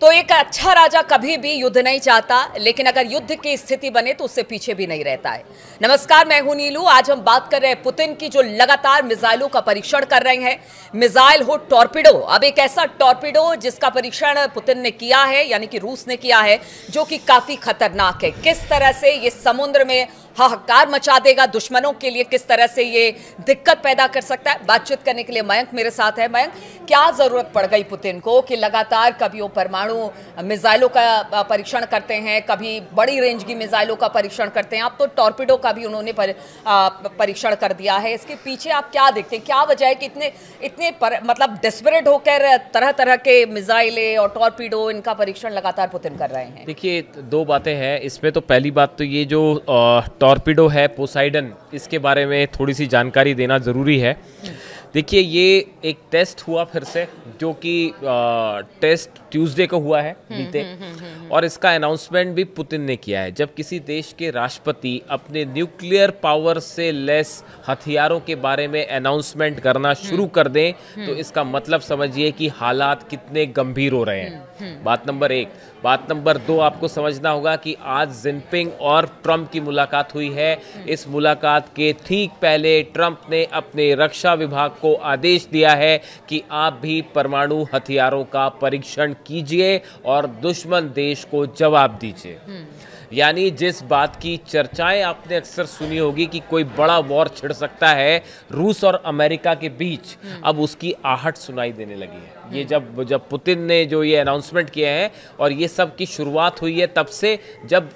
तो एक अच्छा राजा कभी भी युद्ध नहीं चाहता, लेकिन अगर युद्ध की स्थिति बने तो उससे पीछे भी नहीं रहता है। नमस्कार, मैं हूं नीलू। आज हम बात कर रहे हैं पुतिन की, जो लगातार मिसाइलों का परीक्षण कर रहे हैं। मिसाइल हो टॉर्पिडो। अब एक ऐसा टॉर्पिडो जिसका परीक्षण पुतिन ने किया है, यानी कि रूस ने किया है, जो कि काफी खतरनाक है। किस तरह से ये समुद्र में हाहाकार मचा देगा दुश्मनों के लिए, किस तरह से ये दिक्कत पैदा कर सकता है। बातचीत करने के लिए मयंक मेरे साथ है। मयंक, क्या जरूरत पड़ गई पुतिन को कि लगातार कभी वो परमाणु मिसाइलों का परीक्षण करते हैं, कभी बड़ी रेंज की मिसाइलों का परीक्षण करते हैं, अब तो टॉर्पिडो का भी उन्होंने परीक्षण कर दिया है। इसके पीछे आप क्या देखते हैं, क्या वजह है कि इतने मतलब डेस्परेट होकर तरह तरह के मिसाइलें और टॉर्पिडो, इनका परीक्षण लगातार पुतिन कर रहे हैं? देखिए, दो बातें हैं इसमें। तो पहली बात तो ये जो टॉर्पिडो है पोसाइडन, इसके बारे में थोड़ी सी जानकारी देना ज़रूरी है। देखिए, ये एक टेस्ट हुआ फिर से, जो कि टेस्ट ट्यूसडे को हुआ है बीते, और इसका अनाउंसमेंट भी पुतिन ने किया है। जब किसी देश के राष्ट्रपति अपने न्यूक्लियर पावर से लेस हथियारों के बारे में अनाउंसमेंट करना शुरू कर दें, तो इसका मतलब समझिए कि हालात कितने गंभीर हो रहे हैं। बात नंबर एक। बात नंबर दो, आपको समझना होगा कि आज जिनपिंग और ट्रंप की मुलाकात हुई है। इस मुलाकात के ठीक पहले ट्रंप ने अपने रक्षा विभाग को आदेश दिया है कि आप भी परमाणु हथियारों का परीक्षण कीजिए और दुश्मन देश को जवाब दीजिए। यानी जिस बात की चर्चाएं आपने अक्सर सुनी होगी कि कोई बड़ा वॉर छिड़ सकता है रूस और अमेरिका के बीच, अब उसकी आहट सुनाई देने लगी है। ये जब पुतिन ने जो ये अनाउंसमेंट किए हैं, और ये सब की शुरुआत हुई है तब से, जब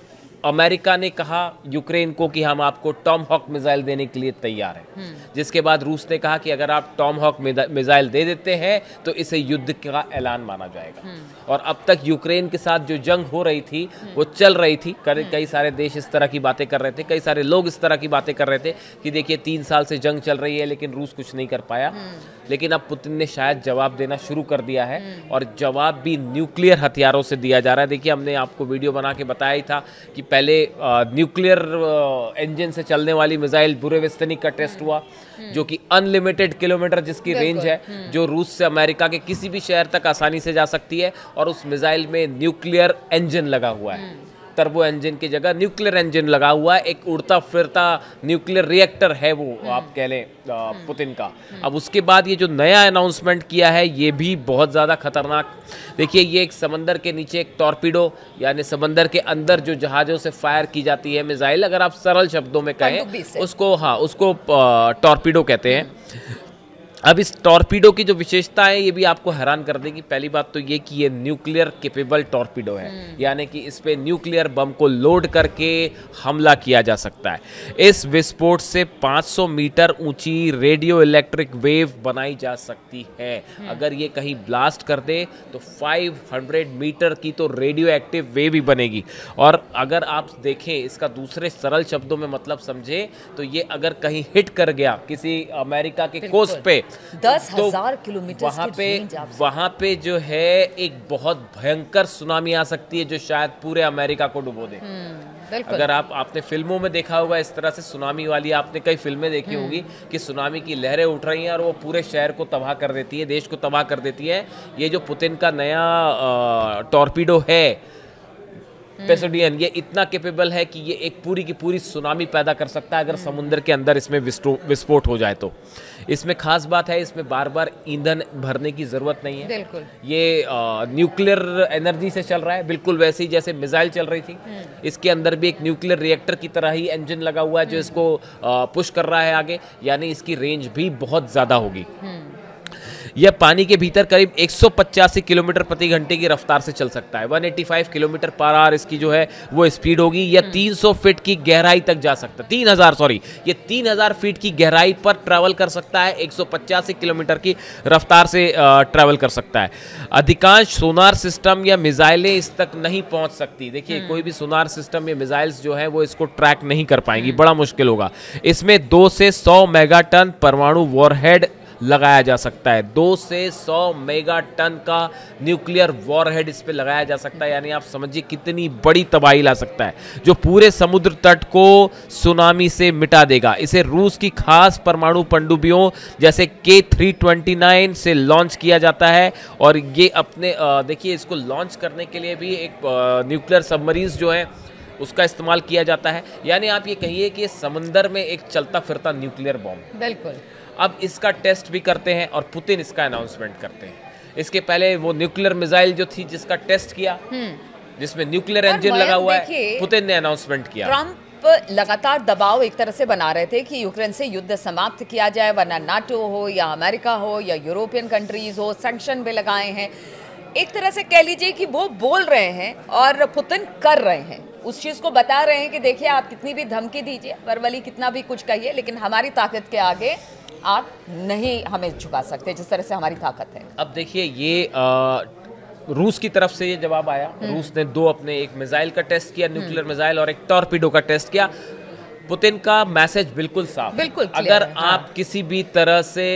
अमेरिका ने कहा यूक्रेन को कि हम आपको टॉम हॉक मिसाइल देने के लिए तैयार हैं, जिसके बाद रूस ने कहा कि अगर आप टॉम हॉक मिसाइल दे देते हैं तो इसे युद्ध का ऐलान माना जाएगा। और अब तक यूक्रेन के साथ जो जंग हो रही थी वो चल रही थी। कई सारे देश इस तरह की बातें कर रहे थे, कई सारे लोग इस तरह की बातें कर रहे थे कि देखिए 3 साल से जंग चल रही है लेकिन रूस कुछ नहीं कर पाया। लेकिन अब पुतिन ने शायद जवाब देना शुरू कर दिया है, और जवाब भी न्यूक्लियर हथियारों से दिया जा रहा है। देखिए, हमने आपको वीडियो बना के बताया ही था कि पहले न्यूक्लियर इंजन से चलने वाली मिसाइल बुरेविस्तनिक का टेस्ट हुआ, जो कि अनलिमिटेड किलोमीटर जिसकी रेंज है, जो रूस से अमेरिका के किसी भी शहर तक आसानी से जा सकती है, और उस मिसाइल में न्यूक्लियर इंजन लगा हुआ है। टर्बो इंजन की जगह न्यूक्लियर इंजन लगा हुआ है। एक उड़ता फिरता न्यूक्लियर रिएक्टर है वो, आप कह लें पुतिन का। अब उसके बाद ये जो नया अनाउंसमेंट किया है, ये भी बहुत ज़्यादा खतरनाक। देखिए, ये एक समंदर के नीचे एक टॉर्पिडो, यानी समंदर के अंदर जो जहाज़ों से फायर की जाती है मिसाइल, अगर आप सरल शब्दों में कहें उसको टॉर्पिडो कहते हैं। अब इस टॉर्पीडो की जो विशेषता है, ये भी आपको हैरान कर देगी। पहली बात तो ये कि ये न्यूक्लियर केपेबल टॉर्पीडो है, यानी कि इस पे न्यूक्लियर बम को लोड करके हमला किया जा सकता है। इस विस्फोट से 500 मीटर ऊंची रेडियो इलेक्ट्रिक वेव बनाई जा सकती है। अगर ये कहीं ब्लास्ट कर दे तो 500 मीटर की तो रेडियो एक्टिव वेव ही बनेगी। और अगर आप देखें, इसका दूसरे सरल शब्दों में मतलब समझे तो ये अगर कहीं हिट कर गया किसी अमेरिका के कोस्ट पे, 10,000 किलोमीटर वहां पे जो है एक बहुत भयंकर सुनामी आ सकती है, जो शायद पूरे अमेरिका को डुबो दे। अगर आपने फिल्मों में देखा होगा इस तरह से सुनामी वाली, आपने कई फिल्में देखी होंगी कि सुनामी की लहरें उठ रही हैं और वो पूरे शहर को तबाह कर देती है, देश को तबाह कर देती है। ये जो पुतिन का नया टॉर्पीडो है पेसोडियन, ये इतना कैपेबल है कि ये एक पूरी की पूरी सुनामी पैदा कर सकता है अगर समुद्र के अंदर इसमें विस्फोट हो जाए तो। इसमें खास बात है, इसमें बार बार ईंधन भरने की जरूरत नहीं है। बिल्कुल। ये न्यूक्लियर एनर्जी से चल रहा है, बिल्कुल वैसे ही जैसे मिसाइल चल रही थी। इसके अंदर भी एक न्यूक्लियर रिएक्टर की तरह ही इंजन लगा हुआ है, जो इसको पुश कर रहा है आगे, यानी इसकी रेंज भी बहुत ज्यादा होगी। यह पानी के भीतर करीब 185 किलोमीटर प्रति घंटे की रफ्तार से चल सकता है। 185 किलोमीटर पर आवर इसकी जो है वो स्पीड होगी। यह 300 फीट की गहराई तक जा सकता है। 3000 फीट की गहराई पर ट्रैवल कर सकता है। 185 किलोमीटर की रफ्तार से ट्रैवल कर सकता है। अधिकांश सोनार सिस्टम या मिसाइलें इस तक नहीं पहुंच सकती। देखिए, कोई भी सोनार सिस्टम या मिसाइल्स जो है वो इसको ट्रैक नहीं कर पाएंगी, बड़ा मुश्किल होगा। इसमें 2 से 100 मेगाटन परमाणु वॉरहेड लगाया जा सकता है। 2 से 100 मेगा टन का न्यूक्लियर वॉरहेड इस पे लगाया जा सकता है, यानी आप समझिए कितनी बड़ी तबाही ला सकता है, जो पूरे समुद्र तट को सुनामी से मिटा देगा। इसे रूस की खास परमाणु पनडुब्बियों जैसे K329 से लॉन्च किया जाता है, और ये अपने देखिए इसको लॉन्च करने के लिए भी एक न्यूक्लियर सबमरीन्स जो है उसका इस्तेमाल किया जाता है। यानी आप ये कहिए कि समंदर में एक चलता फिरता न्यूक्लियर बॉम्ब। बिल्कुल। अब इसका टेस्ट भी करते हैं और पुतिन इसका अनाउंसमेंट करते हैं। इसके पहले वो न्यूक्लियर मिसाइल जो थी जिसका टेस्ट किया, जिसमें न्यूक्लियर इंजन लगा हुआ है, पुतिन ने अनाउंसमेंट किया। ट्रंप लगातार दबाव एक तरह से बना रहे थे कि यूक्रेन से युद्ध समाप्त किया जाए, वरना नाटो हो या अमेरिका हो या यूरोपियन कंट्रीज हो, सैंक्शन भी लगाए हैं। एक तरह से कह लीजिए कि वो बोल रहे हैं और पुतिन कर रहे हैं, उस चीज को बता रहे हैं कि देखिए आप कितनी भी धमकी दीजिए, वर्बली कितना भी कुछ कहिए, लेकिन हमारी ताकत के आगे आप नहीं हमें झुका सकते जिस तरह से हमारी ताकत है। अब देखिए ये रूस की तरफ से ये जवाब आया। रूस ने 2 अपने एक मिसाइल का टेस्ट किया, न्यूक्लियर मिसाइल, और एक टॉर्पीडो का टेस्ट किया। पुतिन का मैसेज बिल्कुल साफ, बिल्कुल अगर आप किसी भी तरह से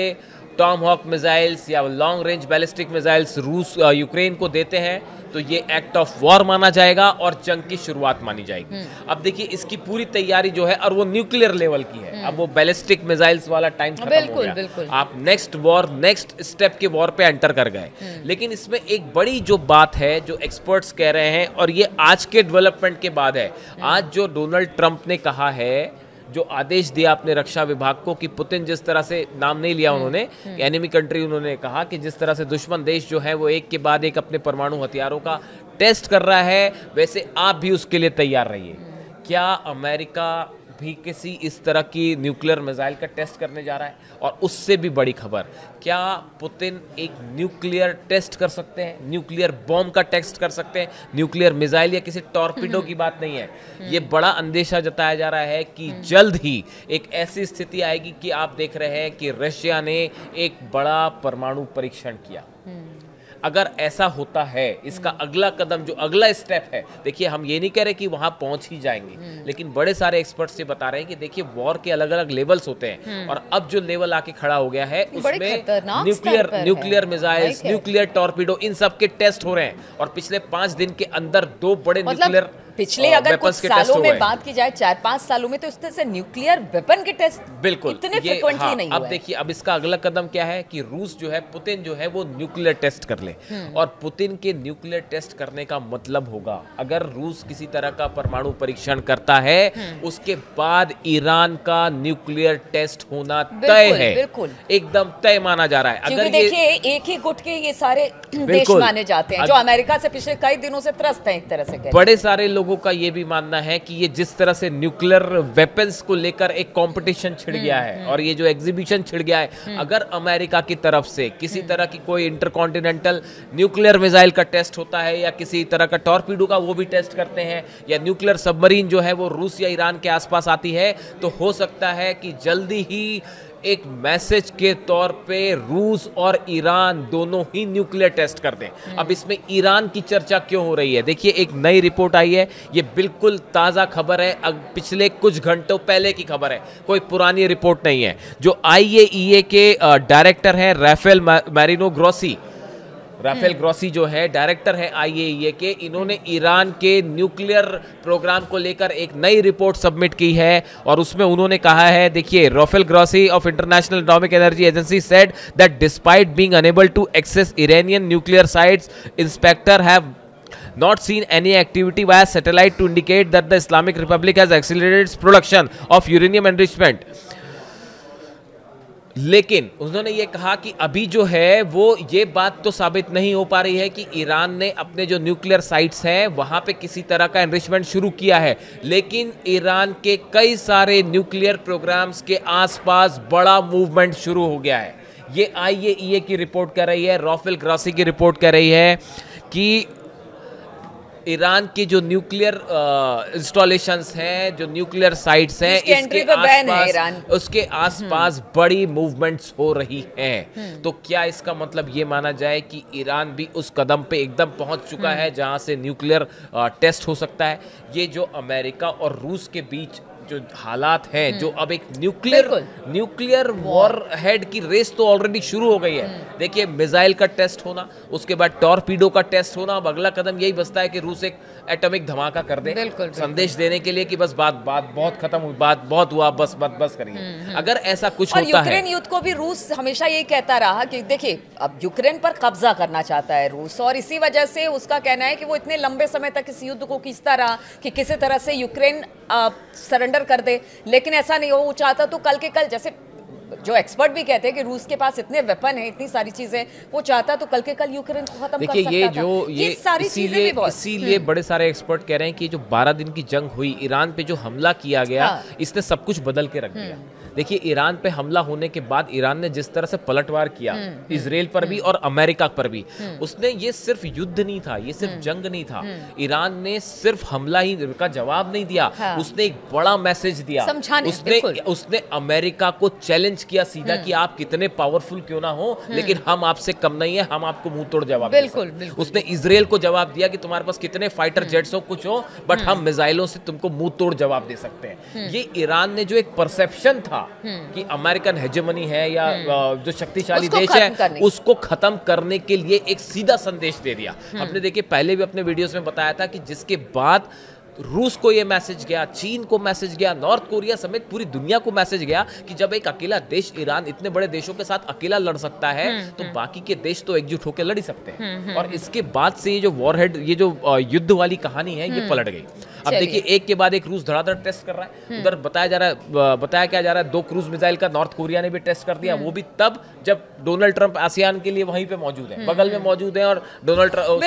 टॉम हॉक मिसाइल्स या लॉन्ग रेंज बैलिस्टिक मिसाइल्स रूस यूक्रेन को देते हैं तो ये एक्ट ऑफ वॉर माना जाएगा और जंग की शुरुआत मानी जाएगी। अब देखिए इसकी पूरी तैयारी जो है, और वो न्यूक्लियर लेवल की है, अब वो बैलिस्टिक मिसाइल्स वाला टाइम खत्म हो गया। बिल्कुल। आप नेक्स्ट वॉर, नेक्स्ट स्टेप के वॉर पे एंटर कर गए। लेकिन इसमें एक बड़ी जो बात है जो एक्सपर्ट्स कह रहे हैं, और ये आज के डेवलपमेंट के बाद है, आज जो डोनाल्ड ट्रंप ने कहा है, जो आदेश दिया अपने रक्षा विभाग को कि पुतिन जिस तरह से, नाम नहीं लिया उन्होंने, एनिमी कंट्री उन्होंने कहा कि जिस तरह से दुश्मन देश जो है वो एक के बाद एक अपने परमाणु हथियारों का टेस्ट कर रहा है, वैसे आप भी उसके लिए तैयार रहिए। क्या अमेरिका भी किसी इस तरह की न्यूक्लियर मिसाइल का टेस्ट करने जा रहा है? और उससे भी बड़ी खबर, क्या पुतिन एक न्यूक्लियर टेस्ट कर सकते हैं, न्यूक्लियर बॉम्ब का टेस्ट कर सकते हैं? न्यूक्लियर मिसाइल या किसी टॉर्पीडो की बात नहीं है। ये बड़ा अंदेशा जताया जा रहा है कि जल्द ही एक ऐसी स्थिति आएगी कि आप देख रहे हैं कि रशिया ने एक बड़ा परमाणु परीक्षण किया। अगर ऐसा होता है, इसका अगला कदम, जो अगला स्टेप है, देखिए हम ये नहीं कह रहे कि वहां पहुंच ही जाएंगे, लेकिन बड़े सारे एक्सपर्ट्स ये बता रहे हैं कि देखिए वॉर के अलग अलग लेवल्स होते हैं, और अब जो लेवल आके खड़ा हो गया है उसमें न्यूक्लियर मिसाइल्स, न्यूक्लियर टॉर्पीडो, इन सब के टेस्ट हो रहे हैं। और पिछले 5 दिन के अंदर 2 बड़े न्यूक्लियर पिछले अगर कुछ सालों में बात की जाए, 4-5 सालों में, तो इस तरह से न्यूक्लियर वेपन के टेस्ट बिल्कुल इतने फ्रीक्वेंटली नहीं हुए। अब देखिए अब इसका अगला कदम क्या है कि रूस जो है, पुतिन जो है वो न्यूक्लियर टेस्ट कर ले। और पुतिन के न्यूक्लियर टेस्ट करने का मतलब होगा, अगर रूस किसी तरह का परमाणु परीक्षण करता है, उसके बाद ईरान का न्यूक्लियर टेस्ट होना तय है, एकदम तय माना जा रहा है। अगर देखिए एक ही गुट के ये सारे देश माने जाते हैं जो अमेरिका से पिछले कई दिनों से त्रस्त हैं, एक तरह से बड़े सारे लोगों का ये भी मानना है कि ये जिस तरह से न्यूक्लियर वेपन्स को लेकर एक कंपटीशन छिड़ गया है और ये जो एग्जीबिशन छिड़ गया है, अगर अमेरिका की तरफ से किसी तरह की कोई इंटरकॉन्टिनेंटल न्यूक्लियर मिसाइल का टेस्ट होता है या किसी तरह का टॉर्पीडो का वो भी टेस्ट करते हैं, या न्यूक्लियर सबमरीन जो है वो रूस या ईरान के आसपास आती है, तो हो सकता है कि जल्दी ही एक मैसेज के तौर पे रूस और ईरान दोनों ही न्यूक्लियर टेस्ट कर दें। अब इसमें ईरान की चर्चा क्यों हो रही है? देखिए एक नई रिपोर्ट आई है, ये बिल्कुल ताज़ा खबर है, पिछले कुछ घंटों पहले की खबर है, कोई पुरानी रिपोर्ट नहीं है। जो IAEA के डायरेक्टर हैं Rafael Mariano Grossi, Rafael Grossi जो है डायरेक्टर है IAEA के, इन्होंने ईरान के न्यूक्लियर प्रोग्राम को लेकर एक नई रिपोर्ट सबमिट की है और उसमें उन्होंने कहा है, देखिए, Rafael Grossi of international atomic energy agency said that despite being unable to access Iranian nuclear sites, inspector have not seen any activity via satellite to indicate that the Islamic Republic has accelerated its production of uranium enrichment. लेकिन उन्होंने ये कहा कि अभी जो है वो ये बात तो साबित नहीं हो पा रही है कि ईरान ने अपने जो न्यूक्लियर साइट्स हैं वहाँ पे किसी तरह का एनरिचमेंट शुरू किया है, लेकिन ईरान के कई सारे न्यूक्लियर प्रोग्राम्स के आसपास बड़ा मूवमेंट शुरू हो गया है। ये IAEA की रिपोर्ट कर रही है, राफेल ग्रोसी की रिपोर्ट कर रही है कि ईरान की जो न्यूक्लियर इंस्टॉलेशंस हैं, जो न्यूक्लियर साइट्स हैं, उसके आसपास बड़ी मूवमेंट्स हो रही हैं। तो क्या इसका मतलब ये माना जाए कि ईरान भी उस कदम पे एकदम पहुंच चुका है जहां से न्यूक्लियर टेस्ट हो सकता है? ये जो अमेरिका और रूस के बीच जो हालात हैं, जो अब एक न्यूक्लियर वॉर हेड की रेस तो ऑलरेडी शुरू हो गई है। देखिए, मिसाइल का टेस्ट होना, उसके बाद टॉर्पीडो का टेस्ट होना, अब अगला कदम यही बचता है कि रूस एक एटॉमिक धमाका कर दे, संदेश देने के लिए कि बस बात बहुत खत्म हुई, बात बहुत हुआ, बस करिए। अगर ऐसा कुछ होता है, यूक्रेन युद्ध को भी रूस हमेशा यही कहता रहा कि देखिए अब यूक्रेन पर कब्जा करना चाहता है रूस, और इसी वजह से उसका कहना है कि वो इतने लंबे समय तक इस युद्ध को खींचता रहा कि किसी तरह से यूक्रेन सरेंडर कर दे। लेकिन ऐसा नहीं हो, वो चाहता तो कल के कल, जैसे जो एक्सपर्ट भी कहते हैं कि रूस के पास इतने वेपन है, इतनी सारी चीजें, वो चाहता तो कल के कल यूक्रेन को खत्म कर सकता था। ये सारी चीजें भी बहुत, इसीलिए बड़े सारे एक्सपर्ट कह रहे हैं कि जो 12 दिन की जंग हुई, ईरान पे जो हमला किया गया, इसने सब कुछ बदल के रख दिया। देखिए, ईरान पे हमला होने के बाद ईरान ने जिस तरह से पलटवार किया इजराइल पर भी और अमेरिका पर भी, उसने ये सिर्फ युद्ध नहीं था, ये सिर्फ जंग नहीं था, ईरान ने सिर्फ हमला ही का जवाब नहीं दिया, उसने एक बड़ा मैसेज दिया, उसने अमेरिका को चैलेंज किया सीधा कि आप कितने पावरफुल क्यों ना हो, लेकिन हम आपसे कम नहीं है, हम आपको मुंह तोड़ जवाब देंगे। उसने इजराइल को जवाब दिया कि तुम्हारे पास कितने फाइटर जेट्स हो, कुछ हो, बट हम मिसाइलों से तुमको मुंह तोड़ जवाब दे सकते हैं। ये ईरान ने जो एक परसेप्शन था कि अमेरिकन हेजेमनी है या जो शक्तिशाली देश है, उसको खत्म करने के लिए एक सीधा संदेश दे दिया। हमने देखिए पहले भी अपने वीडियोस में बताया था कि जिसके बाद रूस को ये मैसेज गया, चीन को मैसेज गया, नॉर्थ कोरिया समेत पूरी दुनिया को मैसेज गया कि जब एक अकेला देश ईरान इतने बड़े देशों के साथ अकेला लड़ सकता है, तो बाकी के देश तो एकजुट होकर लड़ ही सकते हैं। और इसके बाद से ये जो वॉरहेड, ये जो युद्ध वाली कहानी है, ये पलट गई। अब देखिए, एक के बाद एक रूस धड़ाधड़ टेस्ट कर रहा है। उधर बताया क्या जा रहा है, 2 क्रूज मिसाइल का नॉर्थ कोरिया ने भी टेस्ट कर दिया, वो भी तब जब डोनाल्ड ट्रंप आसियान के लिए वहीं पे मौजूद है, बगल में मौजूद है, और डोनाल्ड ट्रंप,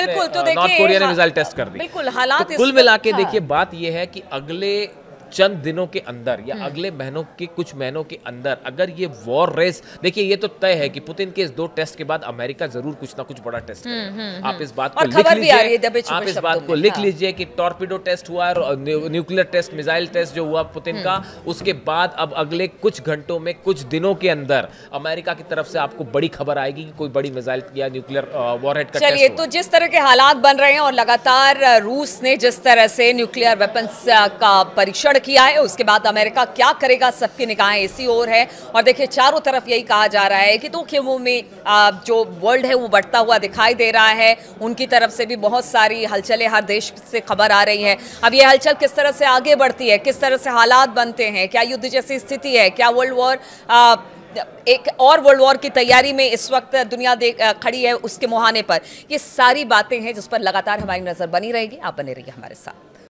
नॉर्थ कोरिया ने मिसाइल टेस्ट कर दी। बिल्कुल, हालात कुल मिला के देखिए, बात यह है कि अगले चंद दिनों के अंदर या अगले महीनों के कुछ महीनों के अंदर अगर ये वॉर रेस, देखिए ये तो तय है कि पुतिन के इस 2 टेस्ट के बाद अमेरिका जरूर कुछ ना कुछ बड़ा टेस्ट करेगा। आप इस बात को लिख लीजिए, आप इस बात को लिख लीजिए कि टॉर्पीडो टेस्ट हुआ और न्यूक्लियर टेस्ट, मिसाइल टेस्ट जो हुआ पुतिन का, उसके बाद अब अगले कुछ घंटों में, कुछ दिनों के अंदर अमेरिका की तरफ से आपको बड़ी खबर आएगी कि कोई बड़ी मिसाइल या न्यूक्लियर वॉरहेड का टेस्ट। चलिए, तो जिस तरह के हालात बन रहे हैं और लगातार रूस ने जिस तरह से न्यूक्लियर वेपन्स का परीक्षण किया है, उसके बाद अमेरिका क्या करेगा, सबकी निगाहें इसी ओर है। और देखिए, चारों तरफ यही कहा जा रहा है कि दो खेमों में जो वर्ल्ड है वो बढ़ता हुआ दिखाई दे रहा है। उनकी तरफ से भी बहुत सारी हलचलें हर देश से खबर आ रही है। अब ये हलचल किस तरह से आगे बढ़ती है, किस तरह से हालात बनते हैं, क्या युद्ध जैसी स्थिति है, क्या वर्ल्ड वॉर, एक और वर्ल्ड वॉर की तैयारी में इस वक्त दुनिया खड़ी है उसके मुहाने पर, ये सारी बातें हैं जिस पर लगातार हमारी नजर बनी रहेगी। आप बने रहिए हमारे साथ।